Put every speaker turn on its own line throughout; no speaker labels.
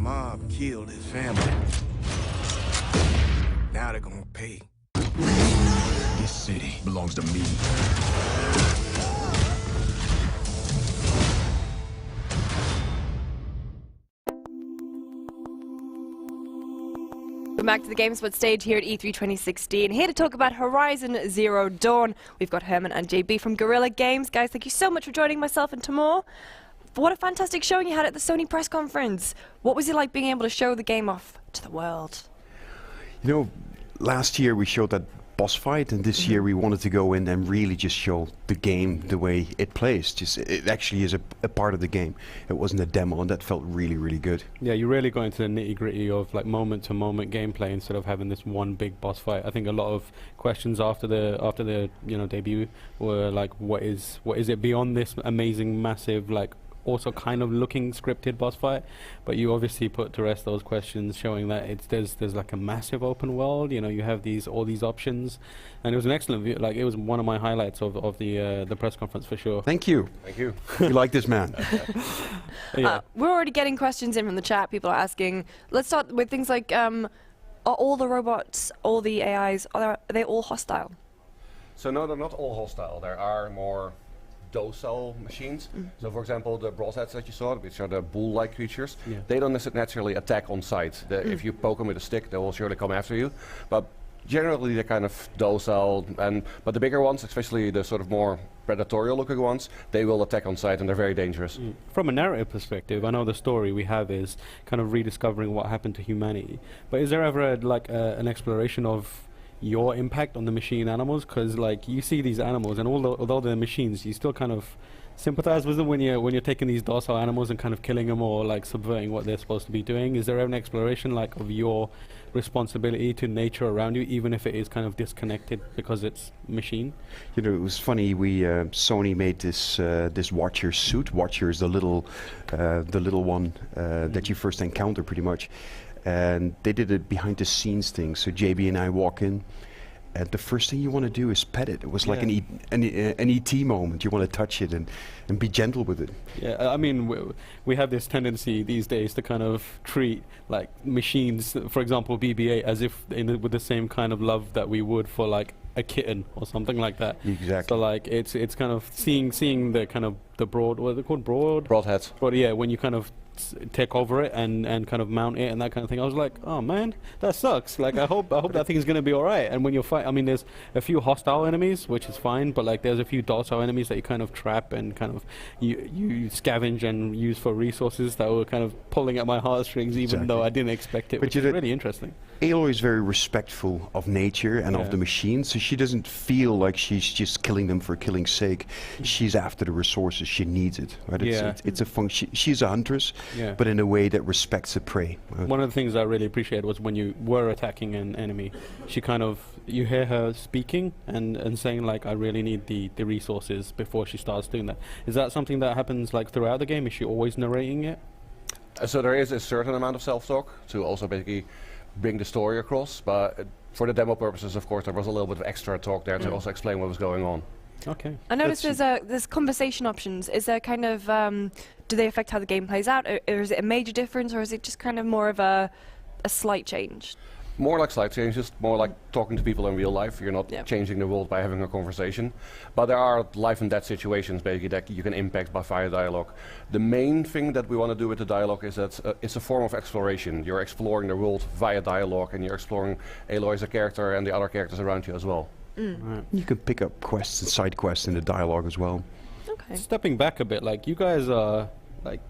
mob killed his family. Now they're gonna pay.
This city belongs to me.
Welcome back to the GameSpot stage here at E3 2016. Here to talk about Horizon Zero Dawn. We've got Herman and JB from Guerrilla Games. Guys, thank you so much for joining myself and Timur. What a fantastic showing you had at the Sony press conference. What was it like being able to show the game off to the world?
You know, last year we showed that boss fight, and this year we wanted to go in and really just show the game the way it plays. Just it actually is a part of the game. It wasn't a demo, and that felt really, really good.
Yeah, you really go into the nitty-gritty of like moment-to-moment gameplay instead of having this one big boss fight. I think a lot of questions after the debut were like, what is it beyond this amazing, massive, like also kind of looking scripted boss fight? But you obviously put to rest those questions, showing that there's like a massive open world. You know, you have all these options, and it was an excellent view. Like, it was one of my highlights of the press conference for sure.
Thank you.
Thank you.
You like this man?
Yeah.
We're already getting questions in from the chat. People are asking. Let's start with things like, are all the robots, all the AIs, are they all hostile?
So no, they're not all hostile. There are more docile machines. So for example, the broadheads that you saw, which are the bull-like creatures, they don't necessarily attack on sight. If you poke them with a stick, they will surely come after you. But generally they're kind of docile, but the bigger ones, especially the sort of more predatorial looking ones, they will attack on sight and they're very dangerous.
From a narrative perspective, I know the story we have is kind of rediscovering what happened to humanity. But is there ever an exploration of your impact on the machine animals? Because like, you see these animals, and although they're machines, you still kind of sympathize with them when you're taking these docile animals and kind of killing them or like subverting what they're supposed to be doing. Is there an exploration like of your responsibility to nature around you, even if it is kind of disconnected because it's machine?
You know, it was funny. Sony made this Watcher suit. Watcher is the little one that you first encounter, pretty much. And they did a behind the scenes thing. So JB and I walk in, and the first thing you want to do is pet it. It was like an ET moment. You want to touch it and be gentle with it.
Yeah, I mean, we have this tendency these days to kind of treat like machines, for example BB-8, as if with the same kind of love that we would for like a kitten or something like that.
Exactly.
So like, it's kind of seeing the kind of the broad, what are they called,
Broadheads.
But yeah, when you kind of take over it and kind of mount it and that kind of thing, I was like, oh man, that sucks. Like, I hope that thing's gonna be all right. And when you're I mean, there's a few hostile enemies, which is fine, but like, there's a few docile enemies that you kind of trap and kind of you scavenge and use for resources that were kind of pulling at my heartstrings, even though I didn't expect it. Which is really interesting.
Aloy is very respectful of nature and of the machines, so she doesn't feel like she's just killing them for killing's sake. She's after the resources. She needs it. Right? It's a function. She's a huntress, but in a way that respects the prey.
One of the things I really appreciated was when you were attacking an enemy, she kind of, you hear her speaking and saying like, I really need the resources before she starts doing that. Is that something that happens like throughout the game? Is she always narrating it?
So there is a certain amount of self-talk to also basically bring the story across, but for the demo purposes, of course, there was a little bit of extra talk there to also explain what was going on.
Okay.
I noticed there's conversation options. Is there kind of, do they affect how the game plays out, or is it a major difference, or is it just kind of more of a slight change?
More like slight changes, more like talking to people in real life. You're not changing the world by having a conversation. But there are life and death situations basically that you can impact by via dialogue. The main thing that we want to do with the dialogue is that it's a form of exploration. You're exploring the world via dialogue, and you're exploring Aloy as a character and the other characters around you as well.
Right. You can pick up quests and side quests in the dialogue as well.
Okay.
Stepping back a bit, like, you guys are like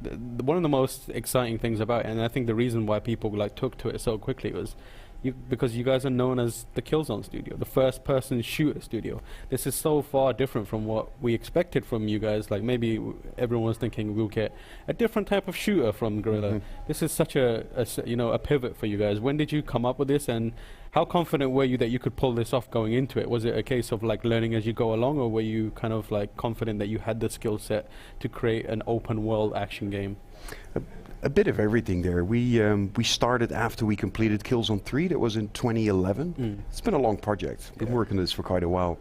one of the most exciting things about it, and I think the reason why people like took to it so quickly was because you guys are known as the Killzone studio, the first-person shooter studio. This is so far different from what we expected from you guys. Like, maybe everyone was thinking we'll get a different type of shooter from Guerrilla. This is such a pivot for you guys. When did you come up with this, and how confident were you that you could pull this off going into it? Was it a case of like learning as you go along, or were you kind of like confident that you had the skill set to create an open-world action game?
A bit of everything there. We started after we completed Killzone 3. That was in 2011. It's been a long project. We've been working on this for quite a while.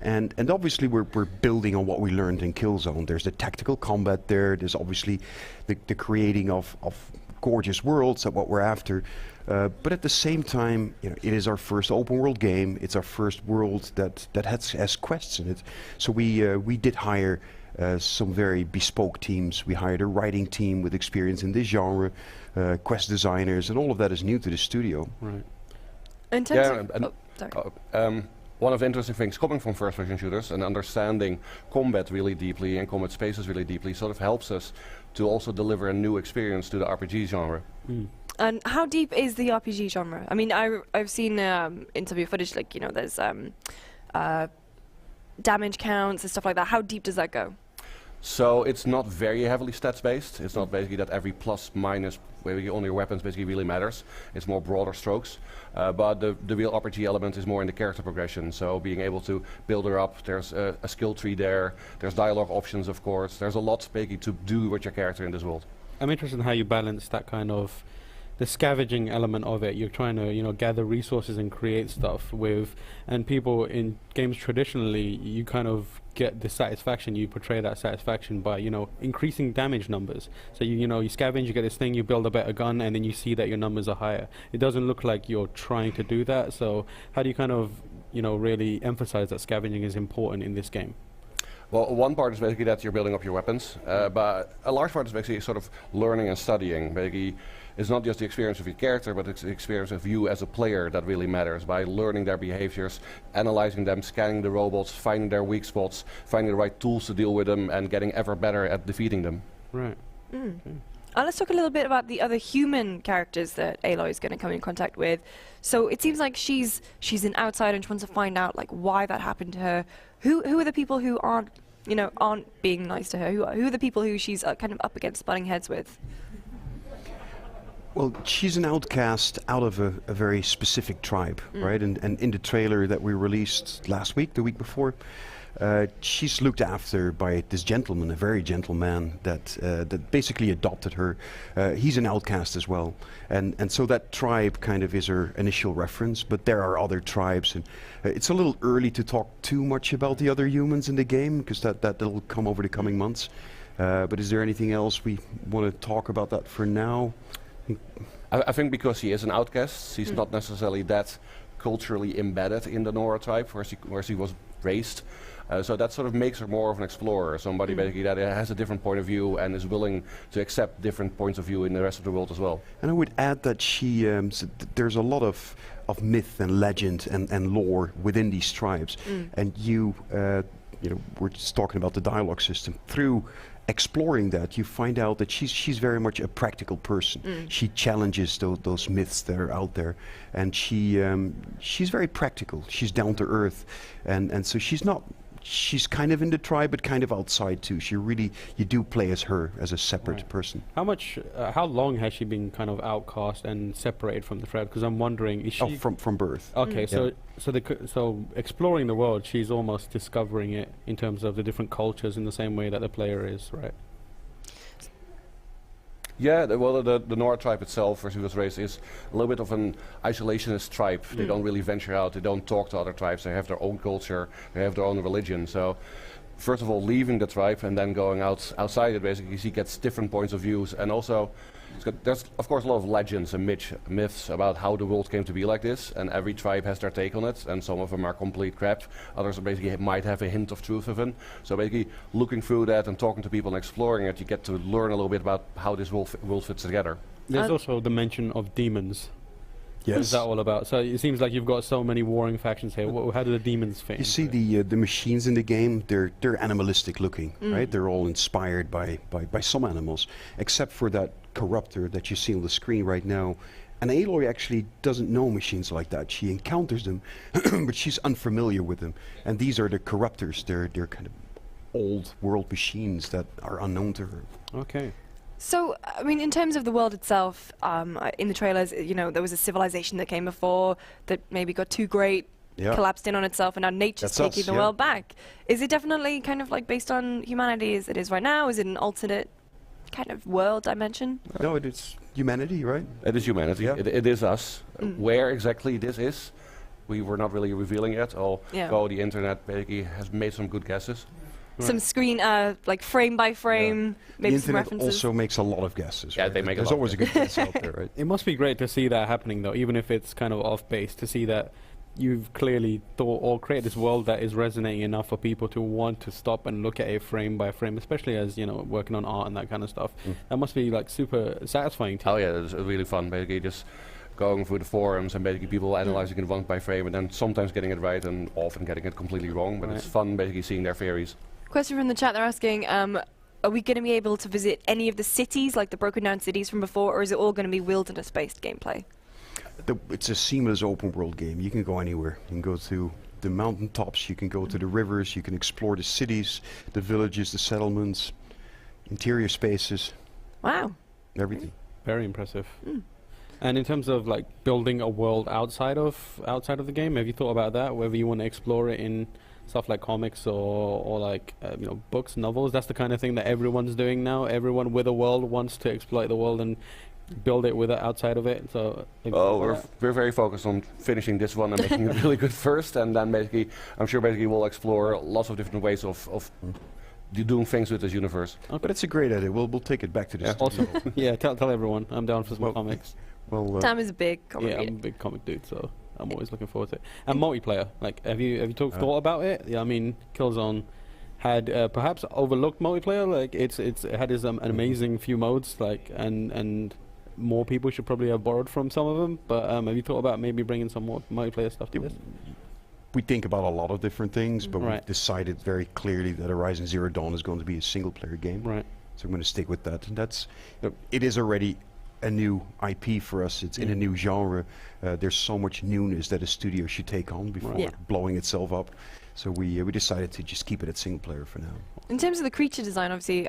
And obviously we're building on what we learned in Killzone. There's the tactical combat there. There's obviously the creating of gorgeous worlds, that's what we're after. But at the same time, it is our first open world game. It's our first world that has quests in it. So we did hire some very bespoke teams. We hired a writing team with experience in this genre, quest designers, and all of that is new to the studio.
Right.
In terms of, sorry.
One of the interesting things coming from first-person shooters and understanding combat really deeply and combat spaces really deeply sort of helps us to also deliver a new experience to the RPG genre.
And how deep is the RPG genre? I mean, I've seen interview footage, like, there's damage counts and stuff like that. How deep does that go?
So it's not very heavily stats based. It's not basically that every plus minus on your weapons basically really matters. It's more broader strokes. But the real RPG element is more in the character progression. So being able to build her up, there's a skill tree there, there's dialogue options of course. There's a lot basically to do with your character in this world.
I'm interested in how you balance that kind of the scavenging element of it. You're trying to, gather resources and create stuff with, and people in games traditionally, you kind of get the satisfaction, you portray that satisfaction by, increasing damage numbers. So you scavenge, you get this thing, you build a better gun, and then you see that your numbers are higher. It doesn't look like you're trying to do that. So how do you kind of, really emphasize that scavenging is important in this game?
Well, one part is basically that you're building up your weapons, but a large part is basically sort of learning and studying. Basically, it's not just the experience of your character, but it's the experience of you as a player that really matters. By learning their behaviors, analyzing them, scanning the robots, finding their weak spots, finding the right tools to deal with them, and getting ever better at defeating them.
Right.
Okay. Let's talk a little bit about the other human characters that Aloy is going to come in contact with. So it seems like she's an outsider and she wants to find out why that happened to her. Who are the people who aren't being nice to her? Who are the people who she's kind of up against butting heads with?
Well, she's an outcast out of a very specific tribe, right? And in the trailer that we released last week, the week before, she's looked after by this gentleman, a very gentle man that basically adopted her. He's an outcast as well, and so that tribe kind of is her initial reference. But there are other tribes, and it's a little early to talk too much about the other humans in the game because that'll come over the coming months. But is there anything else we want to talk about that for now?
I think because she is an outcast, she's not necessarily that culturally embedded in the Nora tribe where she was raised. So that sort of makes her more of an explorer, somebody basically that has a different point of view and is willing to accept different points of view in the rest of the world as well. And
I would add that she, there's a lot of myth and legend and lore within these tribes, and we're just talking about the dialogue system. Through exploring that, you find out that she's very much a practical person. She challenges those myths that are out there, and she's very practical. She's down to earth, and so she's kind of in the tribe, but kind of outside too. You do play as her, as a separate person.
How long has she been kind of outcast and separated from the tribe? Because I'm wondering, is she
from birth?
Okay, so exploring the world, she's almost discovering it in terms of the different cultures in the same way that the player is, right?
Yeah, the Nora tribe itself, where she was raised, is a little bit of an isolationist tribe. They don't really venture out, they don't talk to other tribes, they have their own culture, they have their own religion. So, first of all, leaving the tribe and then going outside it, basically, she gets different points of views. And also, there's, of course, a lot of legends and myths about how the world came to be like this, and every tribe has their take on it, and some of them are complete crap. Others basically might have a hint of truth of them. So basically, looking through that and talking to people and exploring it, you get to learn a little bit about how this world fits together.
There's also the mention of demons.
Yes.
What is that all about? So it seems like you've got so many warring factions here. How do the demons fit?
You see the machines in the game, they're animalistic looking, right? They're all inspired by some animals, except for that corruptor that you see on the screen right now. And Aloy actually doesn't know machines like that. She encounters them, but she's unfamiliar with them. And these are the corruptors. They're kind of old world machines that are unknown to her.
Okay.
So, I mean, in terms of the world itself, in the trailers, there was a civilization that came before that maybe got too great, collapsed in on itself, and now nature's taking the world back. Is it definitely kind of like based on humanity as it is right now? Is it an alternate kind of world dimension?
No, it is humanity, right?
It is humanity.
Yeah.
It is us. Where exactly this is, we were not really revealing yet. Although the internet basically has made some good guesses.
some screen, like frame by frame,
The
maybe some
internet
references.
also makes a lot of guesses.
Yeah,
right?
they make a
There's
lot of
always a good guess out there, right?
It must be great to see that happening, though, even if it's kind of off base, to see that you've clearly thought or created this world that is resonating enough for people to want to stop and look at it frame by frame, especially as, you know, working on art and that kind of stuff. That must be like super satisfying to you.
Oh yeah, it's really fun. Basically, just going through the forums and basically people analyzing it one by frame, and then sometimes getting it right and often getting it completely wrong. But it's fun, basically seeing their theories.
Question from the chat, they're asking, are we going to be able to visit any of the cities, like the broken down cities from before, or is it all going to be wilderness-based gameplay?
It's a seamless open world game. You can go anywhere. You can go to the mountaintops, you can go to the rivers, you can explore the cities, the villages, the settlements, interior spaces,
Wow.
everything.
Very impressive. And in terms of like building a world outside of the game, have you thought about that? Whether you want to explore it in stuff like comics or like you know, books, novels. That's the kind of thing that everyone's doing now. Everyone with a world wants to exploit the world and build it with it outside of it. So
we're very focused on finishing this one and making it really good first, and then basically I'm sure basically we'll explore lots of different ways of doing things with this universe.
Okay.
But it's a great idea. We'll take it back to the studio.
Awesome. Yeah, tell everyone. I'm down for some comics.
Well,
Sam is a big comic
Yeah, I'm a
reader.
big comic dude, so I'm always looking forward to it. And multiplayer, like, have you thought about it? Yeah, I mean, Killzone had perhaps overlooked multiplayer. Like, it had an amazing few modes, like, and more people should probably have borrowed from some of them. But have you thought about maybe bringing some more multiplayer stuff to this?
we think about a lot of different things, but
Right.
we've decided very clearly that Horizon Zero Dawn is going to be a single-player game.
Right.
So I'm going to stick with that. And that's, it is already a new IP for us. It's in a new genre. There's so much newness that a studio should take on before
Yeah.
blowing itself up. So we decided to just keep it at single player for now.
In terms of the creature design, obviously,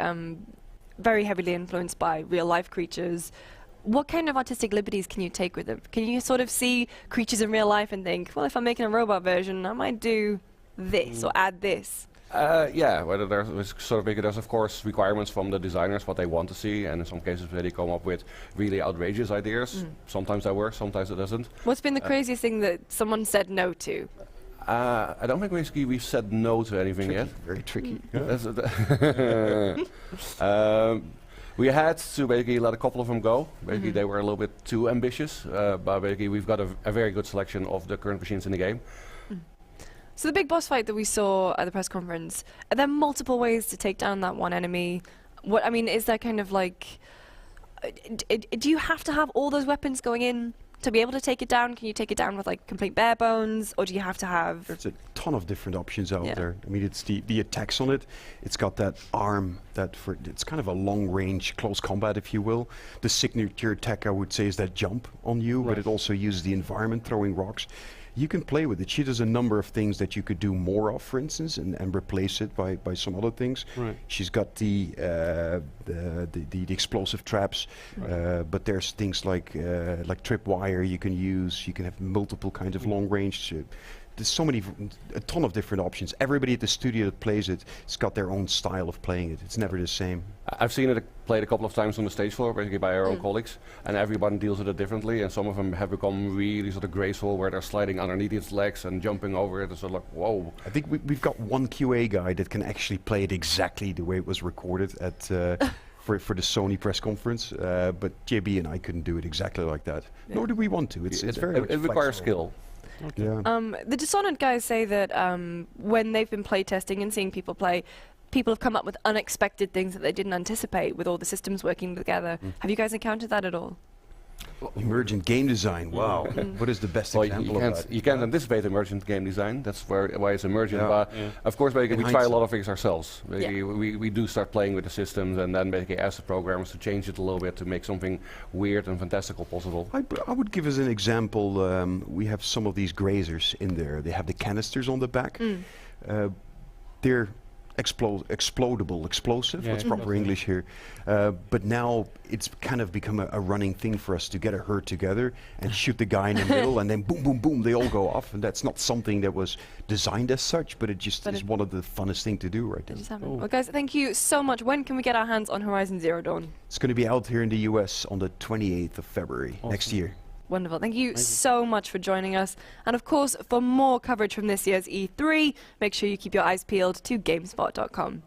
very heavily influenced by real-life creatures. What kind of artistic liberties can you take with them? Can you sort of see creatures in real life and think, well, if I'm making a robot version, I might do this or add this?
Yeah, whether there's sort of big, there's of course requirements from the designers what they want to see, and in some cases they come up with really outrageous ideas. Sometimes that works, sometimes it doesn't.
What's been the craziest thing that someone said no to?
I don't think basically we've said no to anything yet.
Very tricky.
We had to basically let a couple of them go. Basically, they were a little bit too ambitious, but basically we've got a very good selection of the current machines in the game.
So the big boss fight that we saw at the press conference, are there multiple ways to take down that one enemy? What I mean, is there kind of like, do you have to have all those weapons going in to be able to take it down? Can you take it down with like complete bare bones, or do you have to have?
There's a ton of different options out
Yeah.
there. I mean, it's the attacks on it. It's got that arm it's kind of a long range close combat, if you will. The signature attack, I would say, is that jump on you, but it also uses the environment, throwing rocks. You can play with it. She does a number of things that you could do more of, for instance, and replace it by some other things.
Right.
She's got the explosive traps, but there's things like tripwire you can use. You can have multiple kinds of long range. There's a ton of different options. Everybody at the studio that plays it, it's got their own style of playing it. It's never the same.
I've seen it played a couple of times on the stage floor, basically by our own colleagues, and everyone deals with it differently, and some of them have become really sort of graceful, where they're sliding underneath its legs and jumping over it, and sort of like, whoa.
I think we've got one QA guy that can actually play it exactly the way it was recorded at for the Sony press conference, but JB and I couldn't do it exactly like that. Nor do we want to. It's very much
It requires
flexible.
skill.
Yeah.
The Dishonored guys say that when they've been playtesting and seeing people play, people have come up with unexpected things that they didn't anticipate with all the systems working together. Have you guys encountered that at all?
Emergent game design. Wow. What is the best
Well,
example of that?
you can't anticipate emergent game design. That's why it's emergent.
Yeah.
But of course, basically,
In
we try a
hindsight.
lot of things ourselves. Basically, we do start playing with the systems, and then basically ask the programmers to change it a little bit to make something weird and fantastical possible.
I would give as an example, we have some of these grazers in there. They have the canisters on the back. They're explosive.
Yeah,
What's proper
explosive.
English here? But now it's kind of become a running thing for us to get a herd together and shoot the guy in the middle, and then boom, boom, boom, they all go off. And that's not something that was designed as such, but it just
But
is
it-
one of the funnest thing to do right
They
now.
just haven't. Well, guys, thank you so much. When can we get our hands on Horizon Zero Dawn?
It's going to be out here in the US on the 28th of February next year.
Wonderful. Thank you so much for joining us. And of course, for more coverage from this year's E3, make sure you keep your eyes peeled to GameSpot.com.